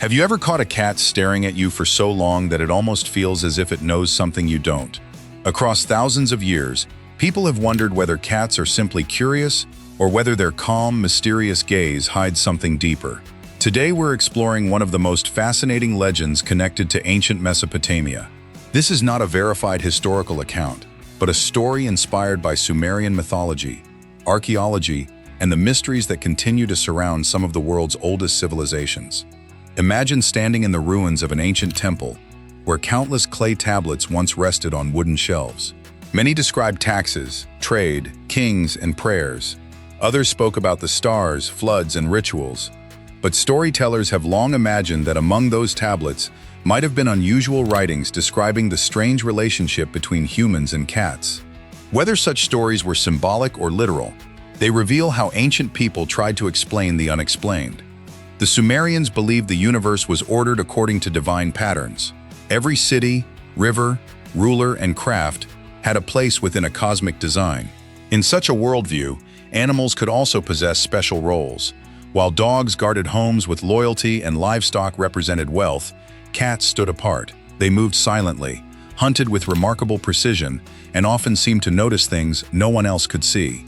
Have you ever caught a cat staring at you for so long that it almost feels as if it knows something you don't? Across thousands of years, people have wondered whether cats are simply curious or whether their calm, mysterious gaze hides something deeper. Today we're exploring one of the most fascinating legends connected to ancient Mesopotamia. This is not a verified historical account, but a story inspired by Sumerian mythology, archaeology, and the mysteries that continue to surround some of the world's oldest civilizations. Imagine standing in the ruins of an ancient temple, where countless clay tablets once rested on wooden shelves. Many described taxes, trade, kings, and prayers. Others spoke about the stars, floods, and rituals. But storytellers have long imagined that among those tablets might have been unusual writings describing the strange relationship between humans and cats. Whether such stories were symbolic or literal, they reveal how ancient people tried to explain the unexplained. The Sumerians believed the universe was ordered according to divine patterns. Every city, river, ruler, and craft had a place within a cosmic design. In such a worldview, animals could also possess special roles. While dogs guarded homes with loyalty and livestock represented wealth, cats stood apart. They moved silently, hunted with remarkable precision, and often seemed to notice things no one else could see.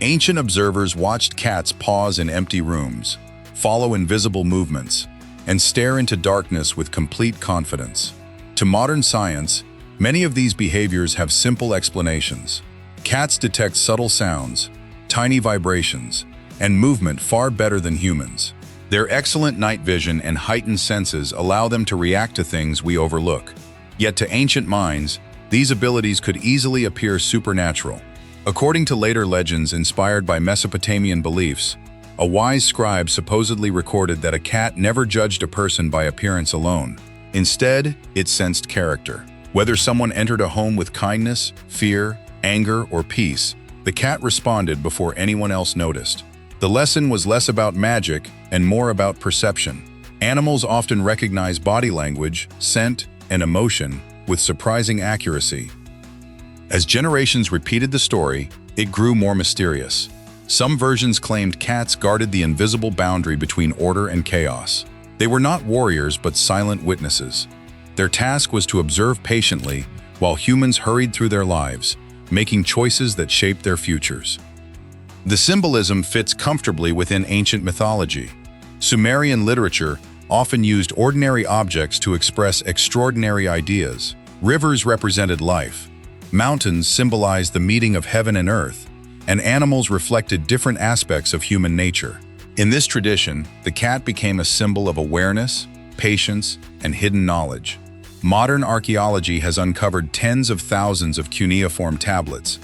Ancient observers watched cats pause in empty rooms, follow invisible movements, and stare into darkness with complete confidence. To modern science, many of these behaviors have simple explanations. Cats detect subtle sounds, tiny vibrations, and movement far better than humans. Their excellent night vision and heightened senses allow them to react to things we overlook. Yet to ancient minds, these abilities could easily appear supernatural. According to later legends inspired by Mesopotamian beliefs, a wise scribe supposedly recorded that a cat never judged a person by appearance alone. Instead, it sensed character. Whether someone entered a home with kindness, fear, anger, or peace, the cat responded before anyone else noticed. The lesson was less about magic and more about perception. Animals often recognize body language, scent, and emotion with surprising accuracy. As generations repeated the story, it grew more mysterious. Some versions claimed cats guarded the invisible boundary between order and chaos. They were not warriors but silent witnesses. Their task was to observe patiently while humans hurried through their lives, making choices that shaped their futures. The symbolism fits comfortably within ancient mythology. Sumerian literature often used ordinary objects to express extraordinary ideas. Rivers represented life, mountains symbolized the meeting of heaven and earth, and animals reflected different aspects of human nature. In this tradition, the cat became a symbol of awareness, patience, and hidden knowledge. Modern archaeology has uncovered tens of thousands of cuneiform tablets,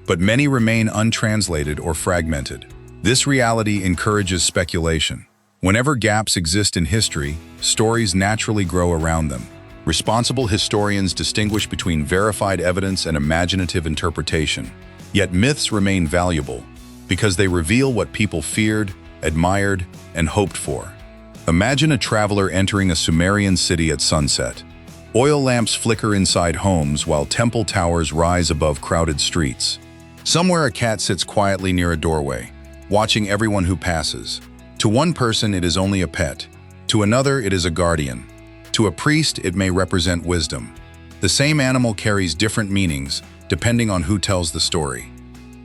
but many remain untranslated or fragmented. This reality encourages speculation. Whenever gaps exist in history, stories naturally grow around them. Responsible historians distinguish between verified evidence and imaginative interpretation. Yet myths remain valuable because they reveal what people feared, admired, and hoped for. Imagine a traveler entering a Sumerian city at sunset. Oil lamps flicker inside homes while temple towers rise above crowded streets. Somewhere a cat sits quietly near a doorway, watching everyone who passes. To one person it is only a pet. To another it is a guardian. To a priest it may represent wisdom. The same animal carries different meanings depending on who tells the story.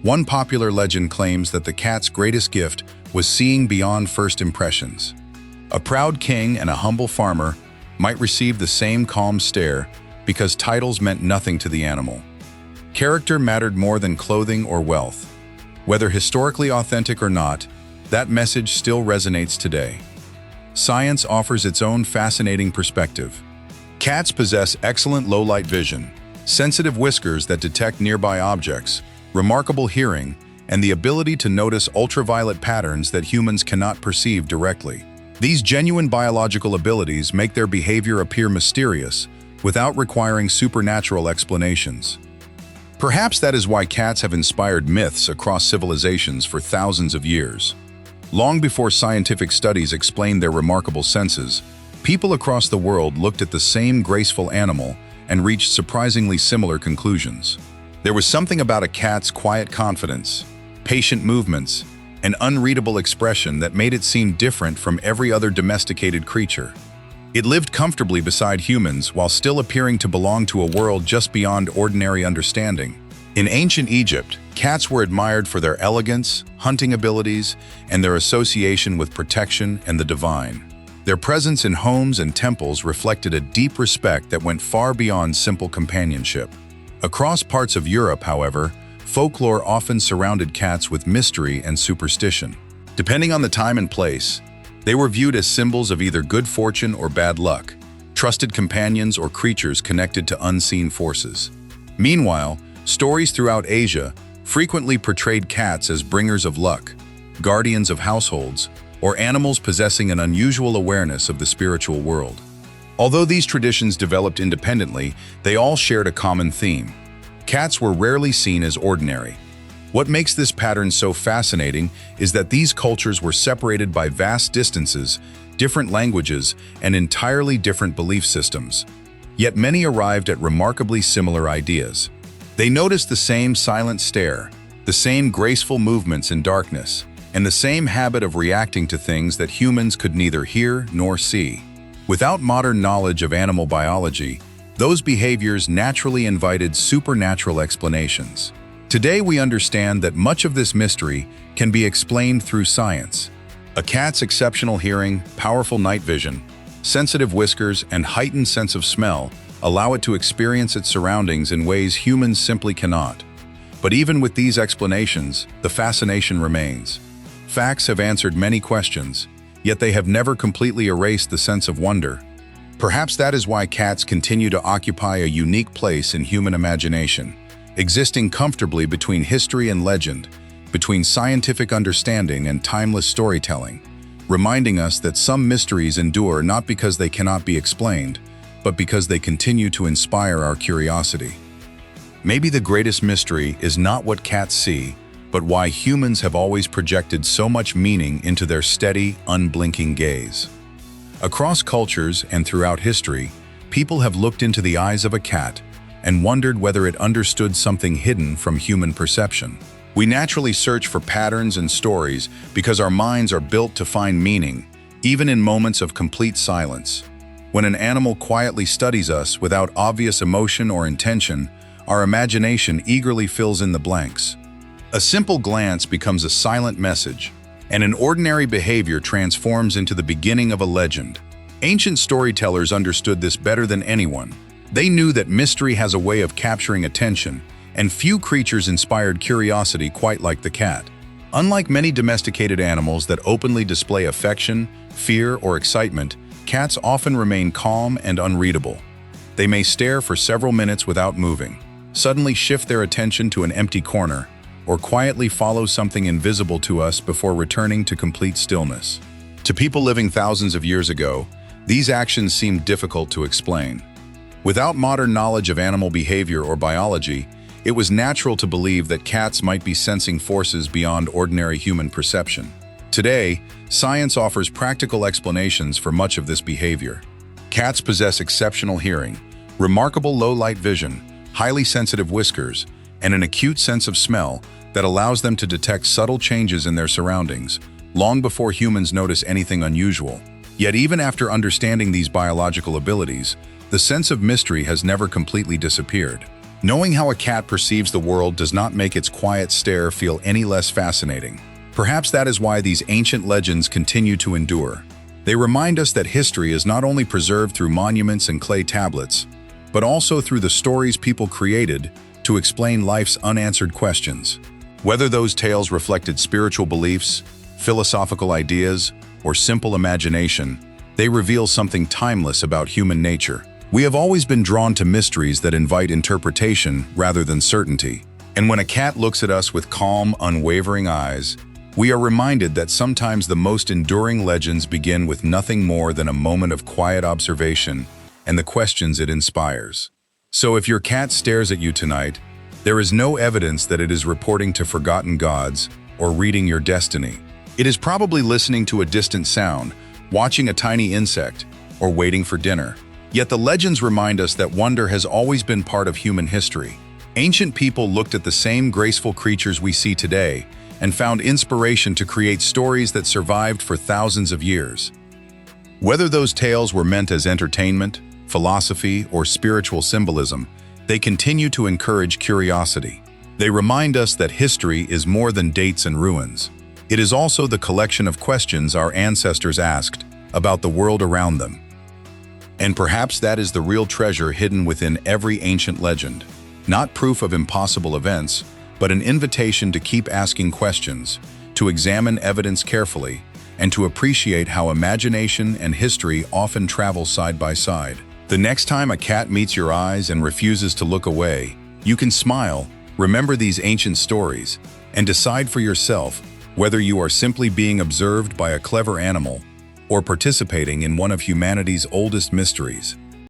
One popular legend claims that the cat's greatest gift was seeing beyond first impressions. A proud king and a humble farmer might receive the same calm stare because titles meant nothing to the animal. Character mattered more than clothing or wealth. Whether historically authentic or not, that message still resonates today. Science offers its own fascinating perspective. Cats possess excellent low-light vision, sensitive whiskers that detect nearby objects, remarkable hearing, and the ability to notice ultraviolet patterns that humans cannot perceive directly. These genuine biological abilities make their behavior appear mysterious without requiring supernatural explanations. Perhaps that is why cats have inspired myths across civilizations for thousands of years. Long before scientific studies explained their remarkable senses, people across the world looked at the same graceful animal and reached surprisingly similar conclusions. There was something about a cat's quiet confidence, patient movements, an unreadable expression that made it seem different from every other domesticated creature. It lived comfortably beside humans while still appearing to belong to a world just beyond ordinary understanding. In ancient Egypt, cats were admired for their elegance, hunting abilities, and their association with protection and the divine. Their presence in homes and temples reflected a deep respect that went far beyond simple companionship. Across parts of Europe, however, folklore often surrounded cats with mystery and superstition. Depending on the time and place, they were viewed as symbols of either good fortune or bad luck, trusted companions or creatures connected to unseen forces. Meanwhile, stories throughout Asia frequently portrayed cats as bringers of luck, guardians of households, or animals possessing an unusual awareness of the spiritual world. Although these traditions developed independently, they all shared a common theme. Cats were rarely seen as ordinary. What makes this pattern so fascinating is that these cultures were separated by vast distances, different languages, and entirely different belief systems. Yet many arrived at remarkably similar ideas. They noticed the same silent stare, the same graceful movements in darkness, and the same habit of reacting to things that humans could neither hear nor see. Without modern knowledge of animal biology, those behaviors naturally invited supernatural explanations. Today we understand that much of this mystery can be explained through science. A cat's exceptional hearing, powerful night vision, sensitive whiskers, and heightened sense of smell allow it to experience its surroundings in ways humans simply cannot. But even with these explanations, the fascination remains. Facts have answered many questions, yet they have never completely erased the sense of wonder. Perhaps that is why cats continue to occupy a unique place in human imagination, existing comfortably between history and legend, between scientific understanding and timeless storytelling, reminding us that some mysteries endure not because they cannot be explained, but because they continue to inspire our curiosity. Maybe the greatest mystery is not what cats see, but why humans have always projected so much meaning into their steady, unblinking gaze. Across cultures and throughout history, people have looked into the eyes of a cat and wondered whether it understood something hidden from human perception. We naturally search for patterns and stories because our minds are built to find meaning, even in moments of complete silence. When an animal quietly studies us without obvious emotion or intention, our imagination eagerly fills in the blanks. A simple glance becomes a silent message, and an ordinary behavior transforms into the beginning of a legend. Ancient storytellers understood this better than anyone. They knew that mystery has a way of capturing attention, and few creatures inspired curiosity quite like the cat. Unlike many domesticated animals that openly display affection, fear, or excitement, cats often remain calm and unreadable. They may stare for several minutes without moving, suddenly shift their attention to an empty corner, or quietly follow something invisible to us before returning to complete stillness. To people living thousands of years ago, these actions seemed difficult to explain. Without modern knowledge of animal behavior or biology, it was natural to believe that cats might be sensing forces beyond ordinary human perception. Today, science offers practical explanations for much of this behavior. Cats possess exceptional hearing, remarkable low-light vision, highly sensitive whiskers, and an acute sense of smell that allows them to detect subtle changes in their surroundings, long before humans notice anything unusual. Yet even after understanding these biological abilities, the sense of mystery has never completely disappeared. Knowing how a cat perceives the world does not make its quiet stare feel any less fascinating. Perhaps that is why these ancient legends continue to endure. They remind us that history is not only preserved through monuments and clay tablets, but also through the stories people created to explain life's unanswered questions. Whether those tales reflected spiritual beliefs, philosophical ideas, or simple imagination, they reveal something timeless about human nature. We have always been drawn to mysteries that invite interpretation rather than certainty. And when a cat looks at us with calm, unwavering eyes, we are reminded that sometimes the most enduring legends begin with nothing more than a moment of quiet observation and the questions it inspires. So if your cat stares at you tonight, there is no evidence that it is reporting to forgotten gods or reading your destiny. It is probably listening to a distant sound, watching a tiny insect, or waiting for dinner. Yet the legends remind us that wonder has always been part of human history. Ancient people looked at the same graceful creatures we see today and found inspiration to create stories that survived for thousands of years. Whether those tales were meant as entertainment, philosophy, or spiritual symbolism, they continue to encourage curiosity. They remind us that history is more than dates and ruins. It is also the collection of questions our ancestors asked about the world around them. And perhaps that is the real treasure hidden within every ancient legend. Not proof of impossible events, but an invitation to keep asking questions, to examine evidence carefully, and to appreciate how imagination and history often travel side by side. The next time a cat meets your eyes and refuses to look away, you can smile, remember these ancient stories, and decide for yourself whether you are simply being observed by a clever animal or participating in one of humanity's oldest mysteries.